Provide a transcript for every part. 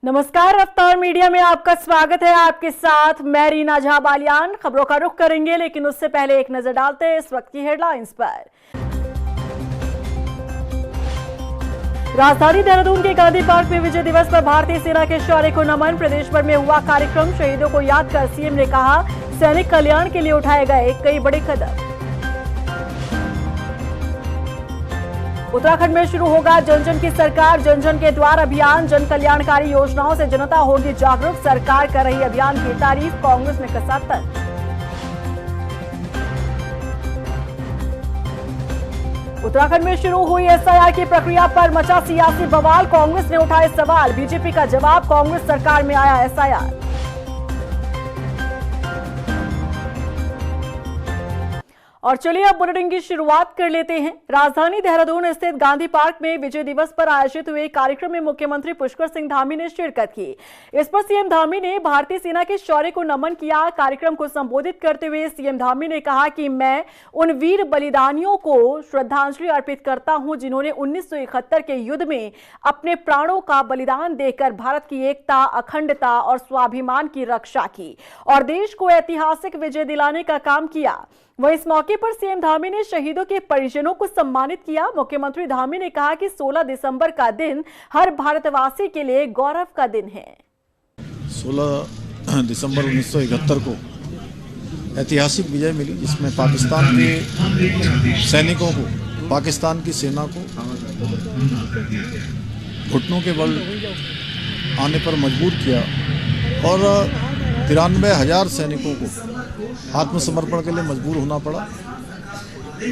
नमस्कार, रफ्तार मीडिया में आपका स्वागत है। आपके साथ मैं रीना झा बालियान। खबरों का रुख करेंगे, लेकिन उससे पहले एक नजर डालते हैं इस वक्त की हेडलाइंस पर। राजधानी देहरादून के गांधी पार्क में विजय दिवस पर भारतीय सेना के शौर्य को नमन। प्रदेश भर में हुआ कार्यक्रम। शहीदों को याद कर सीएम ने कहा, सैनिक कल्याण के लिए उठाए गए कई बड़े कदम। उत्तराखंड में शुरू होगा जन जन की सरकार जन जन के द्वार अभियान। जन कल्याणकारी योजनाओं से जनता होगी जागरूक। सरकार कर रही अभियान की तारीफ, कांग्रेस ने कसा तंज। उत्तराखंड में शुरू हुई एसआईआर की प्रक्रिया पर मचा सियासी बवाल। कांग्रेस ने उठाए सवाल, बीजेपी का जवाब, कांग्रेस सरकार में आया एसआईआर। और चलिए अब बुलेटिन की शुरुआत कर लेते हैं। राजधानी देहरादून स्थित गांधी पार्क में विजय दिवस पर आयोजित हुए कार्यक्रम में मुख्यमंत्री पुष्कर सिंह धामी ने शिरकत की। इस पर सीएम धामी ने भारतीय सेना के शौर्य को नमन किया। कार्यक्रम को संबोधित करते हुए सीएम धामी ने कहा कि मैं उन वीर बलिदानियों को श्रद्धांजलि अर्पित करता हूं जिन्होंने 1971 के युद्ध में अपने प्राणों का बलिदान देकर भारत की एकता, अखंडता और स्वाभिमान की रक्षा की और देश को ऐतिहासिक विजय दिलाने का काम किया। वहीं इस मौके पर सीएम धामी ने शहीदों के परिजनों को सम्मानित किया। मुख्यमंत्री धामी ने कहा कि 16 दिसंबर का दिन हर भारतवासी के लिए गौरव का दिन है। 16 दिसंबर 1971 को ऐतिहासिक विजय मिली, जिसमें पाकिस्तान के सैनिकों को, पाकिस्तान की सेना को घुटनों के बल आने पर मजबूर किया और 93,000 सैनिकों को आत्मसमर्पण के लिए मजबूर होना पड़ा।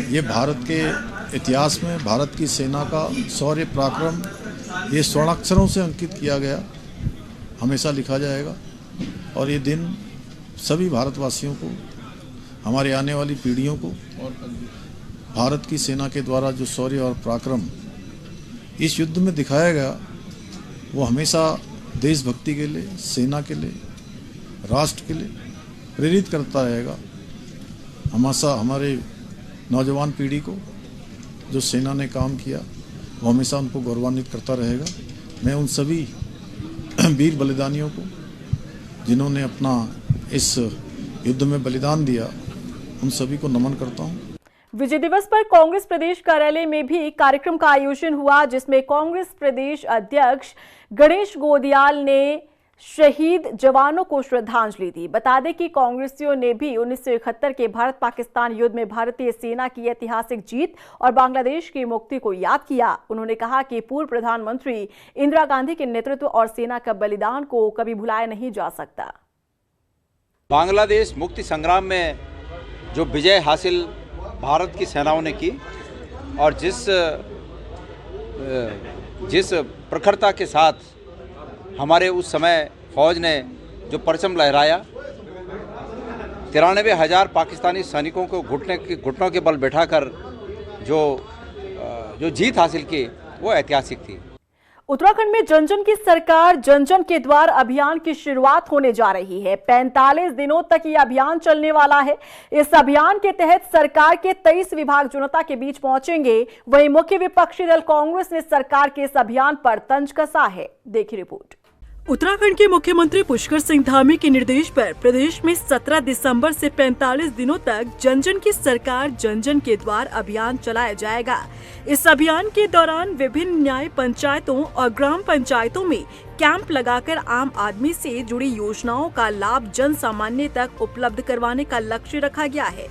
ये भारत के इतिहास में भारत की सेना का शौर्य पराक्रम ये स्वर्णाक्षरों से अंकित किया गया, हमेशा लिखा जाएगा। और ये दिन सभी भारतवासियों को, हमारे आने वाली पीढ़ियों को भारत की सेना के द्वारा जो शौर्य और पराक्रम इस युद्ध में दिखाया गया, वो हमेशा देशभक्ति के लिए, सेना के लिए, राष्ट्र के लिए प्रेरित करता रहेगा। हमेशा हमारे नौजवान पीढ़ी को जो सेना ने काम किया वो हमेशा उनको गौरवान्वित करता रहेगा। मैं उन सभी वीर बलिदानियों को जिन्होंने अपना इस युद्ध में बलिदान दिया, उन सभी को नमन करता हूँ। विजय दिवस पर कांग्रेस प्रदेश कार्यालय में भी कार्यक्रम का आयोजन हुआ, जिसमें कांग्रेस प्रदेश अध्यक्ष गणेश गोदियाल ने शहीद जवानों को श्रद्धांजलि दी। बता दें कि कांग्रेसियों ने भी 1971 के भारत पाकिस्तान युद्ध में भारतीय सेना की ऐतिहासिक जीत और बांग्लादेश की मुक्ति को याद किया। उन्होंने कहा कि पूर्व प्रधानमंत्री इंदिरा गांधी के नेतृत्व और सेना का बलिदान को कभी भुलाया नहीं जा सकता। बांग्लादेश मुक्ति संग्राम में जो विजय हासिल भारत की सेनाओं ने की और जिस प्रखरता के साथ हमारे उस समय फौज ने जो परचम लहराया, 93,000 पाकिस्तानी सैनिकों को घुटनों के बल बैठाकर जो जीत हासिल की, वो ऐतिहासिक थी। उत्तराखंड में जन जन की सरकार जन जन के द्वार अभियान की शुरुआत होने जा रही है। 45 दिनों तक ये अभियान चलने वाला है। इस अभियान के तहत सरकार के 23 विभाग जनता के बीच पहुंचेंगे। वहीं मुख्य विपक्षी दल कांग्रेस ने सरकार के इस अभियान पर तंज कसा है। देखिए रिपोर्ट। उत्तराखंड के मुख्यमंत्री पुष्कर सिंह धामी के निर्देश पर प्रदेश में 17 दिसंबर से 45 दिनों तक जन जन की सरकार जन जन के द्वार अभियान चलाया जाएगा। इस अभियान के दौरान विभिन्न न्याय पंचायतों और ग्राम पंचायतों में कैंप लगाकर आम आदमी से जुड़ी योजनाओं का लाभ जन सामान्य तक उपलब्ध करवाने का लक्ष्य रखा गया है।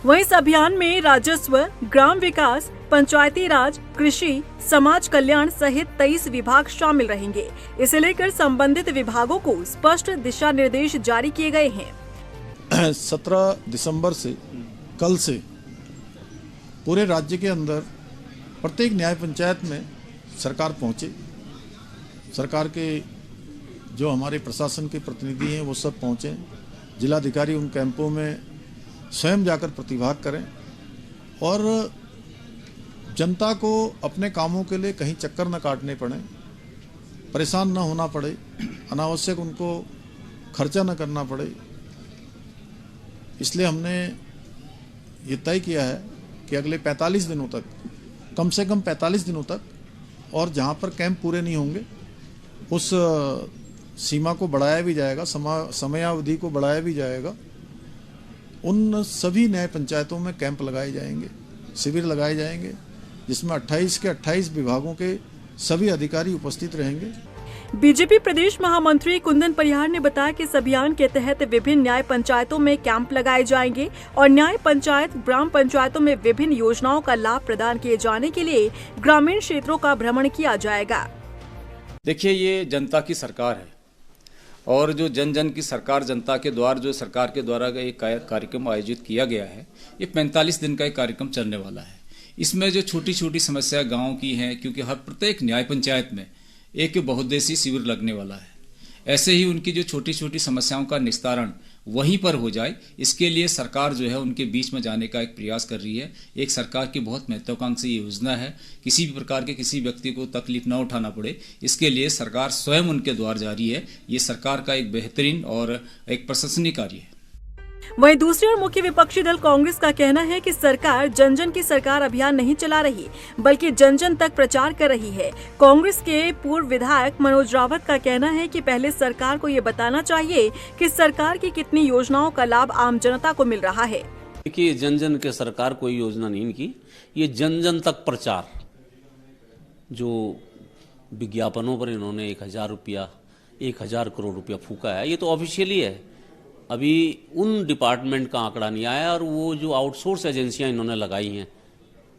वहीं इस अभियान में राजस्व, ग्राम विकास, पंचायती राज, कृषि, समाज कल्याण सहित 23 विभाग शामिल रहेंगे। इसे लेकर संबंधित विभागों को स्पष्ट दिशा निर्देश जारी किए गए हैं। 17 दिसंबर से कल से पूरे राज्य के अंदर प्रत्येक न्याय पंचायत में सरकार पहुंचे। सरकार के जो हमारे प्रशासन के प्रतिनिधि हैं वो सब पहुंचे। जिलाधिकारी उन कैंपों में स्वयं जाकर प्रतिभाग करें और जनता को अपने कामों के लिए कहीं चक्कर न काटने पड़े, परेशान न होना पड़े, अनावश्यक उनको खर्चा न करना पड़े। इसलिए हमने ये तय किया है कि अगले 45 दिनों तक, कम से कम 45 दिनों तक, और जहाँ पर कैंप पूरे नहीं होंगे उस सीमा को बढ़ाया भी जाएगा, समयावधि को बढ़ाया भी जाएगा। उन सभी न्याय पंचायतों में कैंप लगाए जाएंगे, शिविर लगाए जाएंगे, जिसमें 28 के 28 विभागों के सभी अधिकारी उपस्थित रहेंगे। बीजेपी प्रदेश महामंत्री कुंदन परिहार ने बताया कि इस अभियान के तहत विभिन्न न्याय पंचायतों में कैंप लगाए जाएंगे और न्याय पंचायत ग्राम पंचायतों में विभिन्न योजनाओं का लाभ प्रदान किए जाने के लिए ग्रामीण क्षेत्रों का भ्रमण किया जाएगा। देखिए, ये जनता की सरकार है और जो जन जन की सरकार, जनता के द्वार जो सरकार के द्वारा एक कार्यक्रम आयोजित किया गया है, ये 45 दिन का एक कार्यक्रम चलने वाला है। इसमें जो छोटी छोटी समस्या गाँव की हैं, क्योंकि हर प्रत्येक न्याय पंचायत में एक बहुउद्देशीय शिविर लगने वाला है, ऐसे ही उनकी जो छोटी छोटी समस्याओं का निस्तारण वहीं पर हो जाए, इसके लिए सरकार जो है उनके बीच में जाने का एक प्रयास कर रही है। एक सरकार की बहुत महत्वाकांक्षी योजना है, किसी भी प्रकार के किसी व्यक्ति को तकलीफ न उठाना पड़े, इसके लिए सरकार स्वयं उनके द्वार जा रही है। ये सरकार का एक बेहतरीन और एक प्रशंसनीय कार्य है। वहीं दूसरी ओर मुख्य विपक्षी दल कांग्रेस का कहना है कि सरकार जन जन की सरकार अभियान नहीं चला रही, बल्कि जन जन तक प्रचार कर रही है। कांग्रेस के पूर्व विधायक मनोज रावत का कहना है कि पहले सरकार को ये बताना चाहिए कि सरकार की कितनी योजनाओं का लाभ आम जनता को मिल रहा है। देखिए, जन जन के सरकार कोई योजना नहीं की, ये जन जन तक प्रचार, जो विज्ञापनों पर इन्होंने 1000 करोड़ रुपया फूका है, ये तो ऑफिशियली है। अभी उन डिपार्टमेंट का आंकड़ा नहीं आया और वो जो आउटसोर्स एजेंसियां इन्होंने लगाई हैं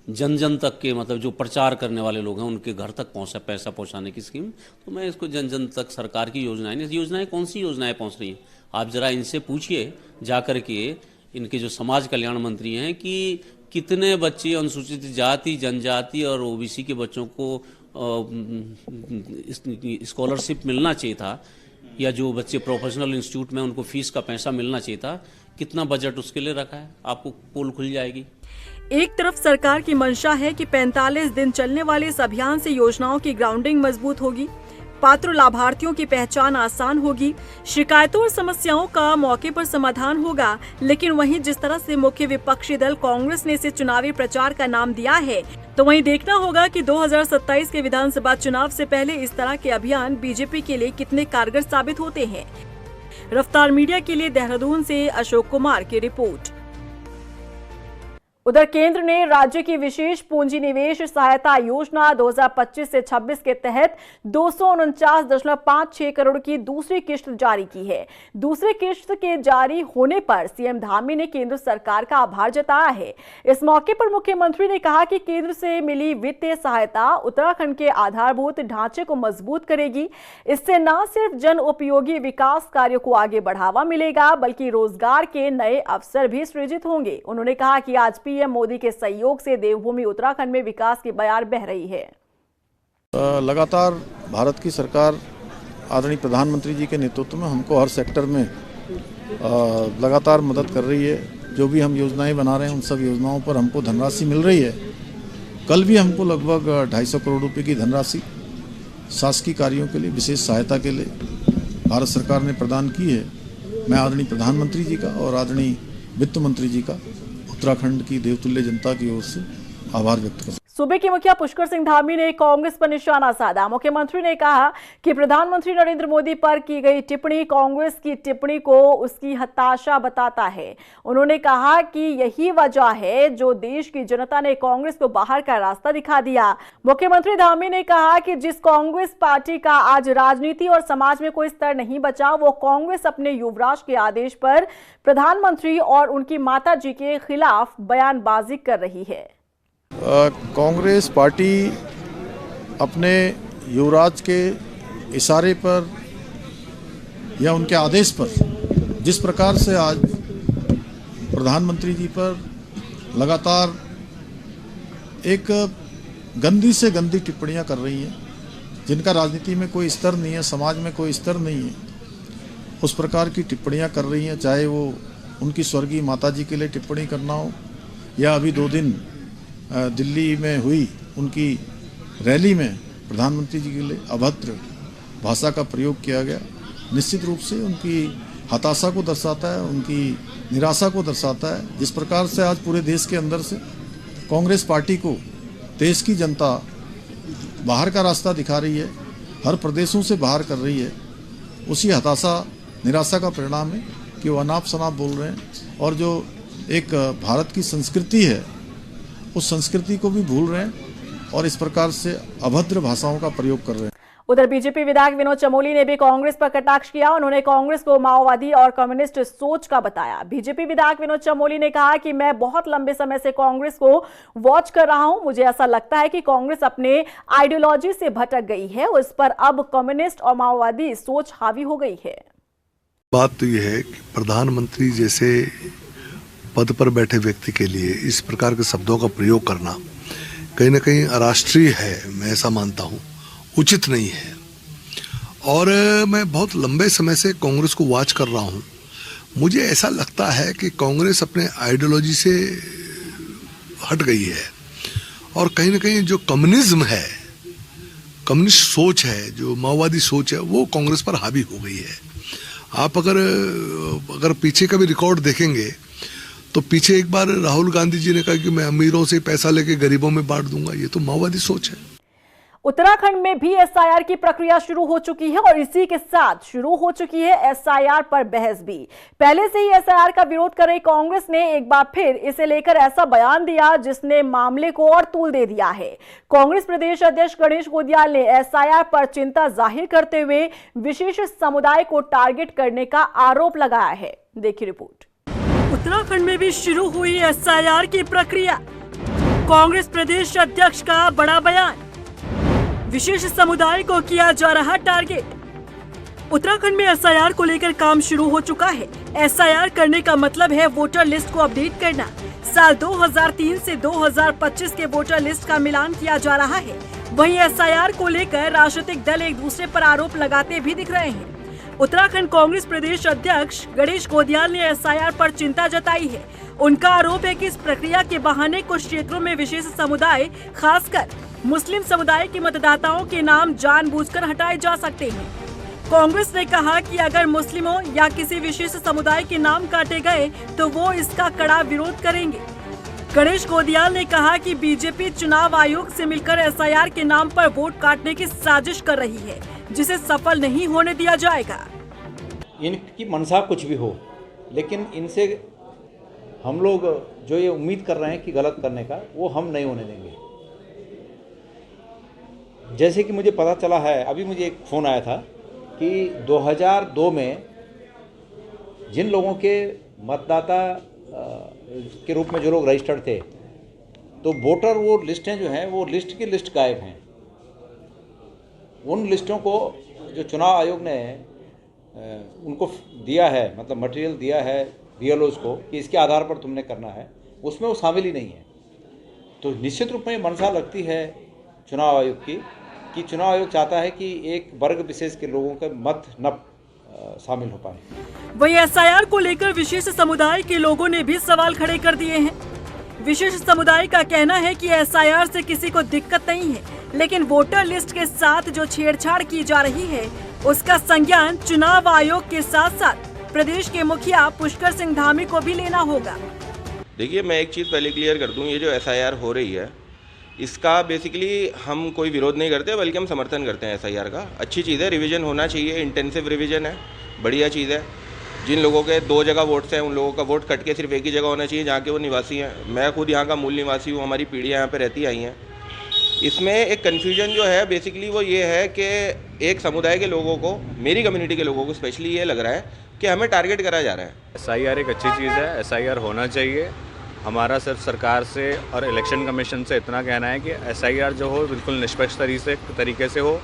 जन जन तक के, मतलब जो प्रचार करने वाले लोग हैं उनके घर तक पैसा पहुंचाने की स्कीम, तो मैं इसको जन जन तक सरकार की योजनाएं कौन सी योजनाएं पहुंच रही हैं, आप जरा इनसे पूछिए जाकर के, इनके जो समाज कल्याण मंत्री हैं, कि कितने बच्चे अनुसूचित जाति, जनजाति और ओबीसी के बच्चों को स्कॉलरशिप मिलना चाहिए था, या जो बच्चे प्रोफेशनल इंस्टीट्यूट में उनको फीस का पैसा मिलना चाहिए था, कितना बजट उसके लिए रखा है, आपको पोल खुल जाएगी। एक तरफ सरकार की मंशा है कि 45 दिन चलने वाले इस अभियान से योजनाओं की ग्राउंडिंग मजबूत होगी, पात्र लाभार्थियों की पहचान आसान होगी, शिकायतों और समस्याओं का मौके पर समाधान होगा। लेकिन वहीं जिस तरह से मुख्य विपक्षी दल कांग्रेस ने इसे चुनावी प्रचार का नाम दिया है, तो वहीं देखना होगा कि 2027 के विधानसभा चुनाव से पहले इस तरह के अभियान बीजेपी के लिए कितने कारगर साबित होते हैं। रफ्तार मीडिया के लिए देहरादून से अशोक कुमार की रिपोर्ट। उधर केंद्र ने राज्य की विशेष पूंजी निवेश सहायता योजना 2025 से 26 के तहत 249.56 करोड़ की दूसरी किश्त जारी की है। दूसरी किश्त के जारी होने पर सीएम धामी ने केंद्र सरकार का आभार जताया है। इस मौके पर मुख्यमंत्री ने कहा कि केंद्र से मिली वित्तीय सहायता उत्तराखंड के आधारभूत ढांचे को मजबूत करेगी। इससे न सिर्फ जन उपयोगी विकास कार्यों को आगे बढ़ावा मिलेगा, बल्कि रोजगार के नए अवसर भी सृजित होंगे। उन्होंने कहा कि आज पीएम मोदी के सहयोग से देवभूमि उत्तराखंड में विकास की बयार बह रही है। लगातार भारत की सरकार आदरणीय प्रधानमंत्री जी के नेतृत्व में हमको हर सेक्टर में लगातार मदद कर रही है। जो भी हम योजनाएं बना रहे हैं उन सब योजनाओं पर हमको धनराशि मिल रही है। कल भी हमको लगभग 250 करोड़ रुपए की धनराशि शासकीय कार्यों के लिए, विशेष सहायता के लिए भारत सरकार ने प्रदान की है। मैं आदरणीय प्रधानमंत्री जी का और आदरणीय वित्त मंत्री जी का उत्तराखंड की देवतुल्य जनता की ओर से आभार व्यक्त करता हूं। सूबे के मुखिया पुष्कर सिंह धामी ने कांग्रेस पर निशाना साधा। मुख्यमंत्री ने कहा कि प्रधानमंत्री नरेंद्र मोदी पर की गई टिप्पणी कांग्रेस की टिप्पणी को उसकी हताशा बताता है। उन्होंने कहा कि यही वजह है जो देश की जनता ने कांग्रेस को बाहर का रास्ता दिखा दिया। मुख्यमंत्री धामी ने कहा कि जिस कांग्रेस पार्टी का आज राजनीति और समाज में कोई स्तर नहीं बचा, वो कांग्रेस अपने युवराज के आदेश पर प्रधानमंत्री और उनकी माता जी के खिलाफ बयानबाजी कर रही है। कांग्रेस पार्टी अपने युवराज के इशारे पर या उनके आदेश पर जिस प्रकार से आज प्रधानमंत्री जी पर लगातार एक गंदी से गंदी टिप्पणियां कर रही हैं, जिनका राजनीति में कोई स्तर नहीं है, समाज में कोई स्तर नहीं है, उस प्रकार की टिप्पणियां कर रही हैं। चाहे वो उनकी स्वर्गीय माता जी के लिए टिप्पणी करना हो या अभी 2 दिन दिल्ली में हुई उनकी रैली में प्रधानमंत्री जी के लिए अभद्र भाषा का प्रयोग किया गया, निश्चित रूप से उनकी हताशा को दर्शाता है, उनकी निराशा को दर्शाता है। जिस प्रकार से आज पूरे देश के अंदर से कांग्रेस पार्टी को देश की जनता बाहर का रास्ता दिखा रही है, हर प्रदेशों से बाहर कर रही है, उसी हताशा निराशा का परिणाम है कि वो अनाप शनाप बोल रहे हैं और जो एक भारत की संस्कृति है उस संस्कृति को भी भूल रहे हैं और इस प्रकार से अभद्र भाषाओं का प्रयोग कर रहे हैं। उधर बीजेपी विधायक विनोद चमोली ने भी कांग्रेस पर कटाक्ष किया। उन्होंने कांग्रेस को माओवादी और कम्युनिस्ट सोच का बताया। बीजेपी विधायक विनोद चमोली ने कहा कि मैं बहुत लंबे समय से कांग्रेस को वॉच कर रहा हूं। मुझे ऐसा लगता है कि कांग्रेस अपने आइडियोलॉजी से भटक गई है और इस पर अब कम्युनिस्ट और माओवादी सोच हावी हो गई है। बात तो यह है कि प्रधानमंत्री जैसे पद पर बैठे व्यक्ति के लिए इस प्रकार के शब्दों का प्रयोग करना कहीं ना कहीं अराष्ट्रीय है, मैं ऐसा मानता हूँ, उचित नहीं है। और मैं बहुत लंबे समय से कांग्रेस को वॉच कर रहा हूँ। मुझे ऐसा लगता है कि कांग्रेस अपने आइडियोलॉजी से हट गई है और कहीं ना कहीं जो कम्युनिज्म है, कम्युनिस्ट सोच है, जो माओवादी सोच है, वो कांग्रेस पर हावी हो गई है। आप अगर पीछे का भी रिकॉर्ड देखेंगे तो पीछे एक बार राहुल गांधी जी ने कहा कि मैं अमीरों से पैसा लेके गरीबों में बांट दूंगा। ये तो माओवादी सोच है। उत्तराखंड में भी एसआईआर की प्रक्रिया शुरू हो चुकी है और इसी के साथ शुरू हो चुकी है एसआईआर पर बहस भी। पहले से ही एसआईआर का विरोध कर रही कांग्रेस ने एक बार फिर इसे लेकर ऐसा बयान दिया जिसने मामले को और तूल दे दिया है। कांग्रेस प्रदेश अध्यक्ष गणेश गोदियाल ने एसआईआर पर चिंता जाहिर करते हुए विशेष समुदाय को टारगेट करने का आरोप लगाया है। देखिए रिपोर्ट। उत्तराखंड में भी शुरू हुई एसआईआर की प्रक्रिया। कांग्रेस प्रदेश अध्यक्ष का बड़ा बयान, विशेष समुदाय को किया जा रहा टारगेट। उत्तराखंड में एसआईआर को लेकर काम शुरू हो चुका है। एसआईआर करने का मतलब है वोटर लिस्ट को अपडेट करना। साल 2003 से 2025 के वोटर लिस्ट का मिलान किया जा रहा है। वहीं एसआईआर को लेकर राजनीतिक दल एक दूसरे पर आरोप लगाते भी दिख रहे हैं। उत्तराखंड कांग्रेस प्रदेश अध्यक्ष गणेश गोदियाल ने एसआईआर पर चिंता जताई है। उनका आरोप है कि इस प्रक्रिया के बहाने कुछ क्षेत्रों में विशेष समुदाय, खासकर मुस्लिम समुदाय के मतदाताओं के नाम जानबूझकर हटाए जा सकते हैं। कांग्रेस ने कहा कि अगर मुस्लिमों या किसी विशेष समुदाय के नाम काटे गए तो वो इसका कड़ा विरोध करेंगे। गणेश गोदियाल ने कहा कि बीजेपी चुनाव आयोग से मिलकर एसआईआर के नाम पर वोट काटने की साजिश कर रही है, जिसे सफल नहीं होने दिया जाएगा। इनकी मनसा कुछ भी हो, लेकिन इनसे हम लोग जो ये उम्मीद कर रहे हैं कि गलत करने का, वो हम नहीं होने देंगे। जैसे कि मुझे पता चला है, अभी मुझे एक फ़ोन आया था कि 2002 में जिन लोगों के मतदाता के रूप में जो लोग रजिस्टर्ड थे, तो वोटर वो लिस्टें जो हैं वो लिस्ट की लिस्ट गायब हैं। उन लिस्टों को जो चुनाव आयोग ने उनको दिया है, मतलब मटेरियल दिया है बीएलओज़ को कि इसके आधार पर तुमने करना है, उसमें वो शामिल ही नहीं है। तो निश्चित रूप में मनसा लगती है चुनाव आयोग की कि चुनाव आयोग चाहता है कि एक वर्ग विशेष के लोगों के मत न शामिल हो पाए। वहीं एसआईआर को लेकर विशेष समुदाय के लोगों ने भी सवाल खड़े कर दिए हैं। विशेष समुदाय का कहना है कि एसआईआर से किसी को दिक्कत नहीं है, लेकिन वोटर लिस्ट के साथ जो छेड़छाड़ की जा रही है उसका संज्ञान चुनाव आयोग के साथ साथ प्रदेश के मुखिया पुष्कर सिंह धामी को भी लेना होगा। देखिए, मैं एक चीज़ पहले क्लियर कर दूं, ये जो एसआईआर हो रही है इसका बेसिकली हम कोई विरोध नहीं करते, बल्कि हम समर्थन करते हैं एसआईआर का। अच्छी चीज़ है, रिवीजन होना चाहिए, इंटेंसिव रिवीजन है, बढ़िया चीज़ है। जिन लोगों के 2 जगह वोट्स हैं उन लोगों का वोट कट के सिर्फ एक ही जगह होना चाहिए जहाँ के वो निवासी हैं। मैं खुद यहाँ का मूल निवासी हूँ, हमारी पीढ़ियाँ यहाँ पे रहती आई हैं। इसमें एक कन्फ्यूजन जो है बेसिकली वो ये है कि एक समुदाय के लोगों को, मेरी कम्युनिटी के लोगों को स्पेशली ये लग रहा है कि हमें टारगेट करा जा रहा है। एसआईआर एक अच्छी चीज़ है, एसआईआर होना चाहिए। हमारा सिर्फ सरकार से और इलेक्शन कमीशन से इतना कहना है कि एसआईआर जो हो बिल्कुल निष्पक्ष तरीके से हो।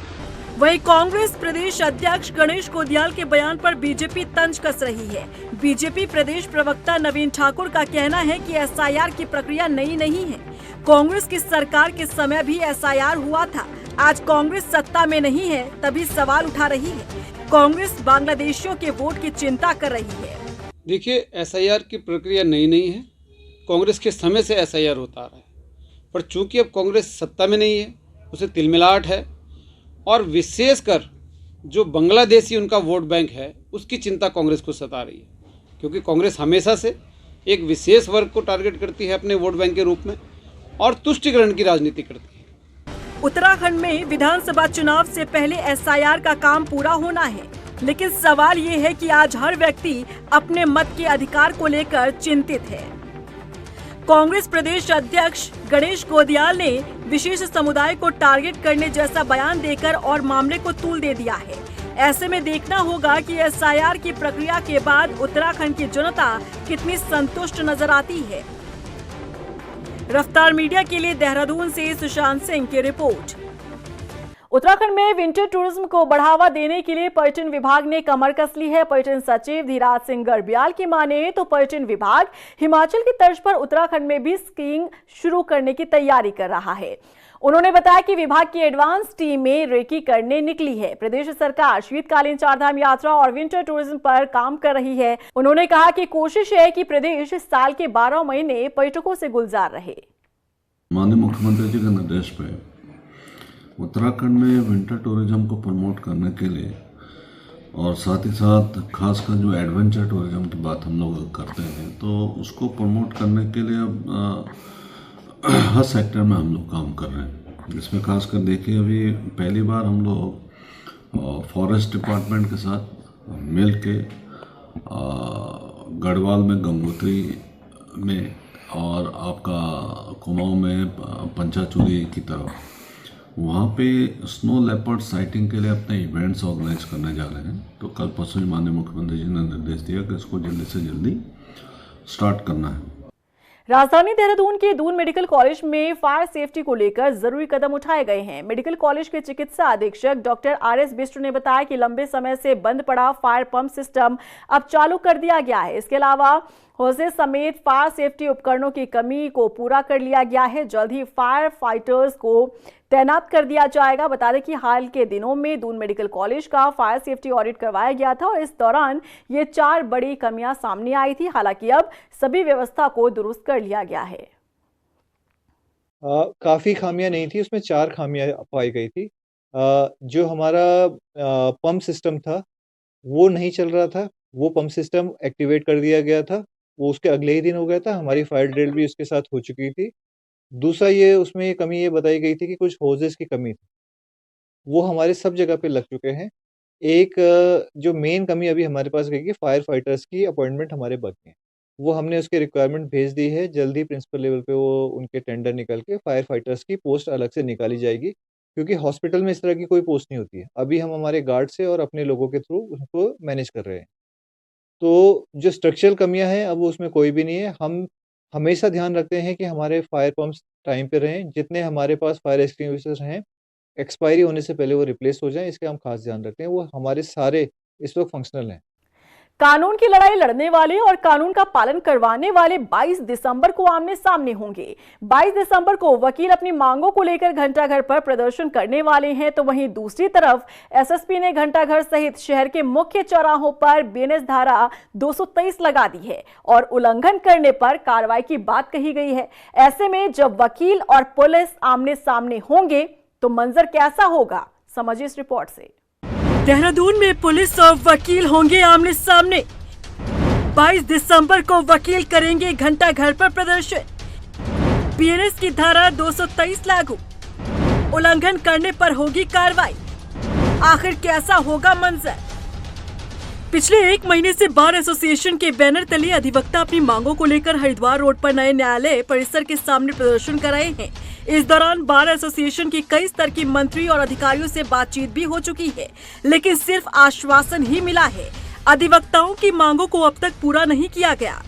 वहीं कांग्रेस प्रदेश अध्यक्ष गणेश गोदियाल के बयान पर बीजेपी तंज कस रही है। बीजेपी प्रदेश प्रवक्ता नवीन ठाकुर का कहना है कि एसआईआर की प्रक्रिया नई नहीं है। कांग्रेस की सरकार के समय भी एसआईआर हुआ था। आज कांग्रेस सत्ता में नहीं है, तभी सवाल उठा रही है। कांग्रेस बांग्लादेशियों के वोट की चिंता कर रही है। देखिए, एसआईआर की प्रक्रिया नई नहीं है, कांग्रेस के समय से एसआईआर होता रहा है, पर चूंकि अब कांग्रेस सत्ता में नहीं है, उसे तिलमिलाहट है और विशेषकर जो बांग्लादेशी उनका वोट बैंक है उसकी चिंता कांग्रेस को सता रही है, क्योंकि कांग्रेस हमेशा से एक विशेष वर्ग को टारगेट करती है अपने वोट बैंक के रूप में और तुष्टिकरण की राजनीति करती है। उत्तराखंड में विधानसभा चुनाव से पहले एसआईआर का काम पूरा होना है, लेकिन सवाल ये है कि आज हर व्यक्ति अपने मत के अधिकार को लेकर चिंतित है। कांग्रेस प्रदेश अध्यक्ष गणेश गोदियाल ने विशेष समुदाय को टारगेट करने जैसा बयान देकर और मामले को तूल दे दिया है। ऐसे में देखना होगा कि एसआईआर की प्रक्रिया के बाद उत्तराखंड की जनता कितनी संतुष्ट नजर आती है। रफ्तार मीडिया के लिए देहरादून से सुशांत सिंह की रिपोर्ट। उत्तराखंड में विंटर टूरिज्म को बढ़ावा देने के लिए पर्यटन विभाग ने कमर कस ली है। पर्यटन सचिव धीराज सिंह गर्ब्याल की माने तो पर्यटन विभाग हिमाचल की तर्ज पर उत्तराखंड में भी स्कीइंग शुरू करने की तैयारी कर रहा है। उन्होंने बताया कि विभाग की एडवांस टीम में रेकी करने निकली है। प्रदेश सरकार शीतकालीन चारधाम यात्रा और विंटर टूरिज्म पर काम कर रही है। उन्होंने कहा कि कोशिश है कि प्रदेश साल के 12 महीने पर्यटकों से गुलजार रहे। माननीय मुख्यमंत्री जी के निर्देश पे उत्तराखंड में विंटर टूरिज्म को प्रमोट करने के लिए और साथ ही साथ खासकर जो एडवेंचर टूरिज्म की बात हम लोग करते हैं, तो उसको प्रमोट करने के लिए अब हर सेक्टर में हम लोग काम कर रहे हैं। इसमें खासकर देखिए, अभी पहली बार हम लोग फॉरेस्ट डिपार्टमेंट के साथ मिल के गढ़वाल में, गंगोत्री में और आपका कुमाऊं में पंचाचूली की तरफ वहाँ पे स्नो लेपर्ड साइटिंग के लिए अपने इवेंट्स ऑर्गेनाइज करने जा रहे हैं। तो कल परसों माननीय मुख्यमंत्री जी ने निर्देश दिया कि इसको जल्दी से जल्दी स्टार्ट करना है। राजधानी देहरादून के दून मेडिकल कॉलेज में फायर सेफ्टी को लेकर जरूरी कदम उठाए गए हैं। मेडिकल कॉलेज के चिकित्सा अधीक्षक डॉक्टर आर.एस. बिष्ट ने बताया कि लंबे समय से बंद पड़ा फायर पंप सिस्टम अब चालू कर दिया गया है। इसके अलावा होसेस समेत फायर सेफ्टी उपकरणों की कमी को पूरा कर लिया गया है। जल्द ही फायर फाइटर्स को तैनात कर दिया जाएगा। बता दें कि हाल के दिनों में दून मेडिकल कॉलेज का फायर सेफ्टी ऑडिट करवाया गया था और इस दौरान ये 4 बड़ी कमियां सामने आई थी। हालांकि अब सभी व्यवस्था को दुरुस्त कर लिया गया है। काफ़ी खामियां नहीं थी, उसमें 4 खामियां पाई गई थी। जो हमारा पंप सिस्टम था वो नहीं चल रहा था, वो पंप सिस्टम एक्टिवेट कर दिया गया था। वो उसके अगले ही दिन हो गया था। हमारी फायर ड्रिल भी उसके साथ हो चुकी थी। दूसरा ये उसमें कमी ये बताई गई थी कि कुछ होजेस की कमी थी, वो हमारे सब जगह पे लग चुके हैं। एक जो मेन कमी अभी हमारे पास रहेगी, फायर फाइटर्स की अपॉइंटमेंट हमारे बाकी हैं, वो हमने उसकी रिक्वायरमेंट भेज दी है। जल्दी प्रिंसिपल लेवल पे वो उनके टेंडर निकल के फायर फाइटर्स की पोस्ट अलग से निकाली जाएगी, क्योंकि हॉस्पिटल में इस तरह की कोई पोस्ट नहीं होती है। अभी हम हमारे गार्ड से और अपने लोगों के थ्रू उसको मैनेज कर रहे हैं। तो जो स्ट्रक्चरल कमियां हैं अब उसमें कोई भी नहीं है। हम हमेशा ध्यान रखते हैं कि हमारे फायर पंप्स टाइम पे रहें। जितने हमारे पास फायर एक्सटिंग्विशर्स हैं, एक्सपायरी होने से पहले वो रिप्लेस हो जाएं, इसके हम खास ध्यान रखते हैं। वो हमारे सारे इस वक्त फंक्शनल हैं। कानून की लड़ाई लड़ने वाले और कानून का पालन करवाने वाले 22 दिसंबर को आमने सामने होंगे। 22 दिसंबर को वकील अपनी मांगों को लेकर घंटाघर पर प्रदर्शन करने वाले हैं, तो वहीं दूसरी तरफ एसएसपी ने घंटाघर सहित शहर के मुख्य चौराहों पर बीएनएस धारा 223 लगा दी है और उल्लंघन करने पर कार्रवाई की बात कही गई है। ऐसे में जब वकील और पुलिस आमने सामने होंगे तो मंजर कैसा होगा, समझिए इस रिपोर्ट से। देहरादून में पुलिस और वकील होंगे आमने सामने। 22 दिसंबर को वकील करेंगे घंटाघर पर प्रदर्शन। बीएनएस की धारा 223 लागू, उल्लंघन करने पर होगी कार्रवाई। आखिर कैसा होगा मंजर? पिछले 1 महीने से बार एसोसिएशन के बैनर तले अधिवक्ता अपनी मांगों को लेकर हरिद्वार रोड पर नए न्यायालय परिसर के सामने प्रदर्शन कर रहे हैं। इस दौरान बार एसोसिएशन की कई स्तर की मंत्री और अधिकारियों से बातचीत भी हो चुकी है, लेकिन सिर्फ आश्वासन ही मिला है। अधिवक्ताओं की मांगों को अब तक पूरा नहीं किया गया।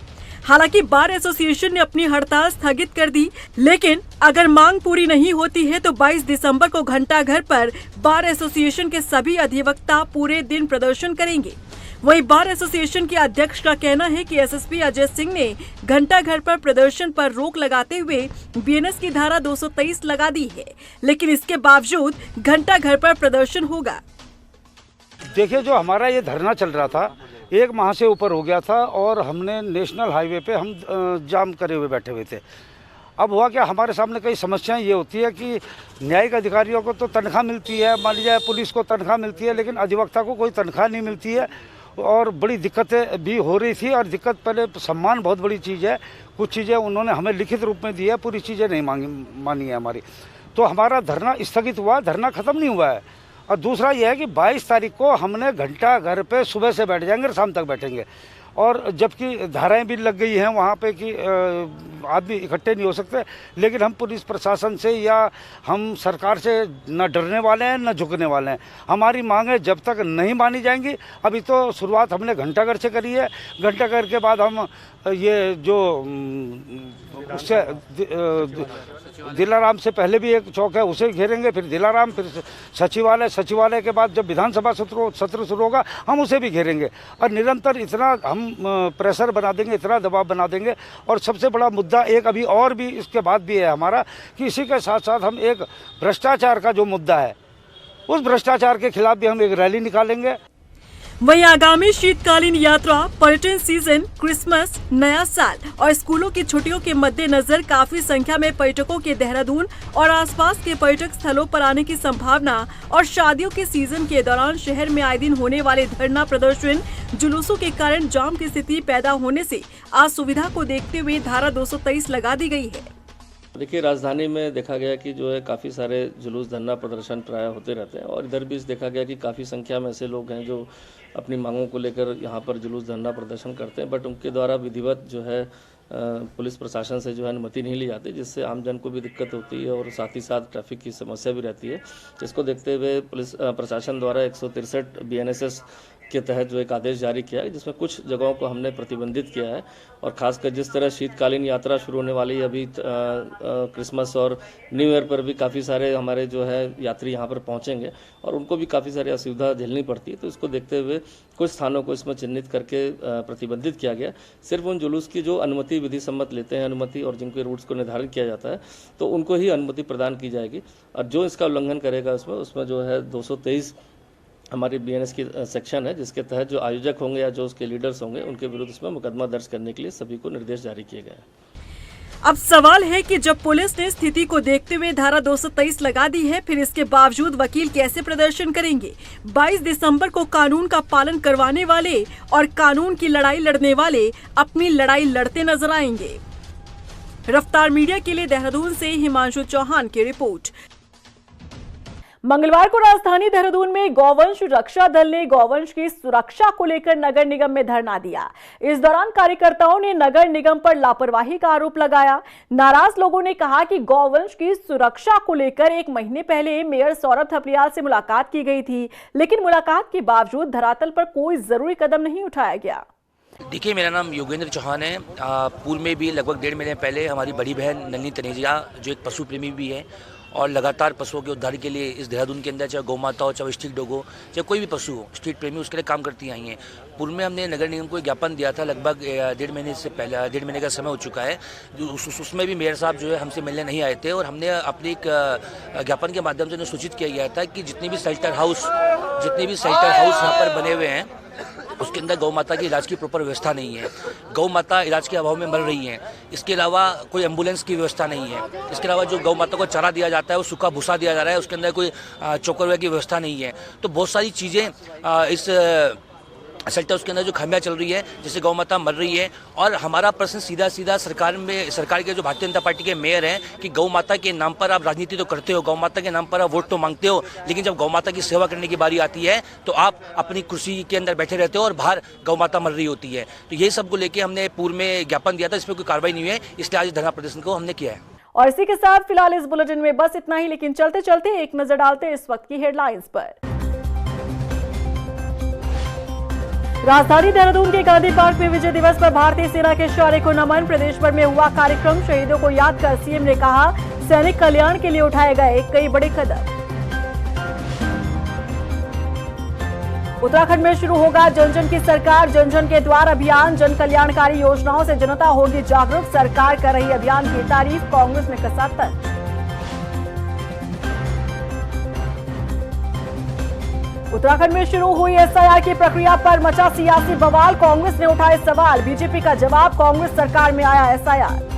हालांकि बार एसोसिएशन ने अपनी हड़ताल स्थगित कर दी, लेकिन अगर मांग पूरी नहीं होती है तो 22 दिसंबर को घंटाघर पर बार एसोसिएशन के सभी अधिवक्ता पूरे दिन प्रदर्शन करेंगे। वहीं बार एसोसिएशन के अध्यक्ष का कहना है कि एसएसपी अजय सिंह ने घंटाघर पर प्रदर्शन पर रोक लगाते हुए बीएनएस की धारा 223 लगा दी है, लेकिन इसके बावजूद घंटाघर पर प्रदर्शन होगा। देखिए, जो हमारा ये धरना चल रहा था 1 माह से ऊपर हो गया था और हमने नेशनल हाईवे पे हम जाम करे हुए बैठे हुए थे। अब हुआ क्या, हमारे सामने कई समस्याएं ये होती है कि न्यायिक अधिकारियों को तो तनख्वाह मिलती है, मान लीजिए पुलिस को तनख्वाह मिलती है, लेकिन अधिवक्ता को कोई तनख्वाह नहीं मिलती है और बड़ी दिक्कतें भी हो रही थी। और दिक्कत पहले सम्मान बहुत बड़ी चीज़ है, कुछ चीज़ें उन्होंने हमें लिखित रूप में दी है, पूरी चीज़ें नहीं मानी है हमारी। तो हमारा धरना स्थगित हुआ, धरना ख़त्म नहीं हुआ है। और दूसरा यह है कि 22 तारीख को हमने घंटा घर पे सुबह से बैठ जाएंगे और शाम तक बैठेंगे। और जबकि धाराएं भी लग गई हैं वहाँ पे कि आदमी इकट्ठे नहीं हो सकते, लेकिन हम पुलिस प्रशासन से या हम सरकार से न डरने वाले हैं न झुकने वाले हैं। हमारी मांगें जब तक नहीं मानी जाएंगी, अभी तो शुरुआत हमने घंटाघर से करी है, घंटाघर के बाद हम ये जो उससे दिलाराम से पहले भी एक चौक है उसे घेरेंगे, फिर दिलाराम, फिर सचिवालय, सचिवालय के बाद जब विधानसभा सत्र शुरू होगा हम उसे भी घेरेंगे। और निरंतर इतना हम प्रेशर बना देंगे, इतना दबाव बना देंगे। और सबसे बड़ा मुद्दा एक अभी और भी इसके बाद भी है हमारा कि इसी के साथ साथ हम एक भ्रष्टाचार का जो मुद्दा है उस भ्रष्टाचार के खिलाफ भी हम एक रैली निकालेंगे। वहीं आगामी शीतकालीन यात्रा, पर्यटन सीजन, क्रिसमस, नया साल और स्कूलों की छुट्टियों के मद्देनजर काफी संख्या में पर्यटकों के देहरादून और आसपास के पर्यटक स्थलों पर आने की संभावना और शादियों के सीजन के दौरान शहर में आए दिन होने वाले धरना प्रदर्शन, जुलूसों के कारण जाम की स्थिति पैदा होने से असुविधा को देखते हुए धारा 223 लगा दी गई है। देखिए, राजधानी में देखा गया कि जो है काफ़ी सारे जुलूस, धरना प्रदर्शन प्राय होते रहते हैं और इधर भी देखा गया कि काफ़ी संख्या में ऐसे लोग हैं जो अपनी मांगों को लेकर यहाँ पर जुलूस, धरना प्रदर्शन करते हैं, बट उनके द्वारा विधिवत जो है पुलिस प्रशासन से जो है अनुमति नहीं ली जाती, जिससे आमजन को भी दिक्कत होती है और साथ ही साथ ट्रैफिक की समस्या भी रहती है। जिसको देखते हुए पुलिस प्रशासन द्वारा 163 BNSS के तहत जो एक आदेश जारी किया है, जिसमें कुछ जगहों को हमने प्रतिबंधित किया है। और खासकर जिस तरह शीतकालीन यात्रा शुरू होने वाली है, अभी क्रिसमस और न्यू ईयर पर भी काफ़ी सारे हमारे जो है यात्री यहाँ पर पहुँचेंगे और उनको भी काफ़ी सारी असुविधा झेलनी पड़ती है। तो इसको देखते हुए कुछ स्थानों को इसमें चिन्हित करके प्रतिबंधित किया गया। सिर्फ उन जुलूस की जो अनुमति विधि सम्मत लेते हैं अनुमति और जिनके रूट्स को निर्धारित किया जाता है, तो उनको ही अनुमति प्रदान की जाएगी। और जो इसका उल्लंघन करेगा उसमें जो है 223 हमारी BNS की सेक्शन है, जिसके तहत जो आयोजक होंगे या जो उसके लीडर्स होंगे उनके विरुद्ध इसमें मुकदमा दर्ज करने के लिए सभी को निर्देश जारी किए गए हैं। अब सवाल है कि जब पुलिस ने स्थिति को देखते हुए धारा 223 लगा दी है, फिर इसके बावजूद वकील कैसे प्रदर्शन करेंगे? 22 दिसंबर को कानून का पालन करवाने वाले और कानून की लड़ाई लड़ने वाले अपनी लड़ाई लड़ते नजर आएंगे। रफ्तार मीडिया के लिए देहरादून से हिमांशु चौहान की रिपोर्ट। मंगलवार को राजधानी देहरादून में गौवंश रक्षा दल ने गौवंश की सुरक्षा को लेकर नगर निगम में धरना दिया। इस दौरान कार्यकर्ताओं ने नगर निगम पर लापरवाही का आरोप लगाया। नाराज लोगों ने कहा कि गौवंश की सुरक्षा को लेकर 1 महीने पहले मेयर सौरभ थपलियाल से मुलाकात की गई थी, लेकिन मुलाकात के बावजूद धरातल पर कोई जरूरी कदम नहीं उठाया गया। देखिए, मेरा नाम योगेंद्र चौहान है। पूर्व में भी लगभग 1.5 महीने पहले हमारी बड़ी बहन नलिनी तनेजिया, जो एक पशु प्रेमी भी है और लगातार पशुओं के उद्धार के लिए इस देहरादून के अंदर, चाहे गौ माता हो, चाहे स्ट्रीट डॉग हो, चाहे कोई भी पशु हो, स्ट्रीट प्रेमी उसके लिए काम करती आई हैं। पूर्व में हमने नगर निगम को ज्ञापन दिया था, लगभग 1.5 महीने से पहले, 1.5 महीने का समय हो चुका है। उसमें भी मेयर साहब जो है हमसे मिलने नहीं आए थे और हमने अपने एक ज्ञापन के माध्यम से उन्हें सूचित किया गया था कि जितने भी शेल्टर हाउस यहाँ पर बने हुए हैं उसके अंदर गौ माता की इलाज की प्रॉपर व्यवस्था नहीं है। गौ माता इलाज के अभाव में मर रही हैं। इसके अलावा कोई एम्बुलेंस की व्यवस्था नहीं है। इसके अलावा जो गौ माता को चारा दिया जाता है वो सूखा भूसा दिया जा रहा है, उसके अंदर कोई चोकर की व्यवस्था नहीं है। तो बहुत सारी चीज़ें इस शेल्टर उसके अंदर जो खामियां चल रही है, जिससे गौ माता मर रही है। और हमारा प्रश्न सीधा सरकार के जो भारतीय जनता पार्टी के मेयर हैं कि गौ माता के नाम पर आप राजनीति तो करते हो, गौ माता के नाम पर आप वोट तो मांगते हो, लेकिन जब गौ माता की सेवा करने की बारी आती है तो आप अपनी कुर्सी के अंदर बैठे रहते हो और बाहर गौ माता मर रही होती है। तो यही सब को लेकर हमने पूर्व में ज्ञापन दिया था, इसमें कोई कार्रवाई नहीं हुई है, इसलिए आज धरना प्रदर्शन को हमने किया है। और इसी के साथ फिलहाल इस बुलेटिन में बस इतना ही, लेकिन चलते चलते एक नजर डालते हैं इस वक्त की हेडलाइंस पर। राजधानी देहरादून के गांधी पार्क में विजय दिवस पर भारतीय सेना के शौर्य को नमन। प्रदेश भर में हुआ कार्यक्रम। शहीदों को याद कर सीएम ने कहा सैनिक कल्याण के लिए उठाए गए कई बड़े कदम। उत्तराखंड में शुरू होगा जन जन की सरकार, जन जन के द्वार अभियान। जन कल्याणकारी योजनाओं से जनता होगी जागरूक। सरकार कर रही अभियान की तारीफ, कांग्रेस ने कसा तंज। उत्तराखंड में शुरू हुई SIR की प्रक्रिया पर मचा सियासी बवाल। कांग्रेस ने उठाए सवाल, बीजेपी का जवाब, कांग्रेस सरकार में आया SIR।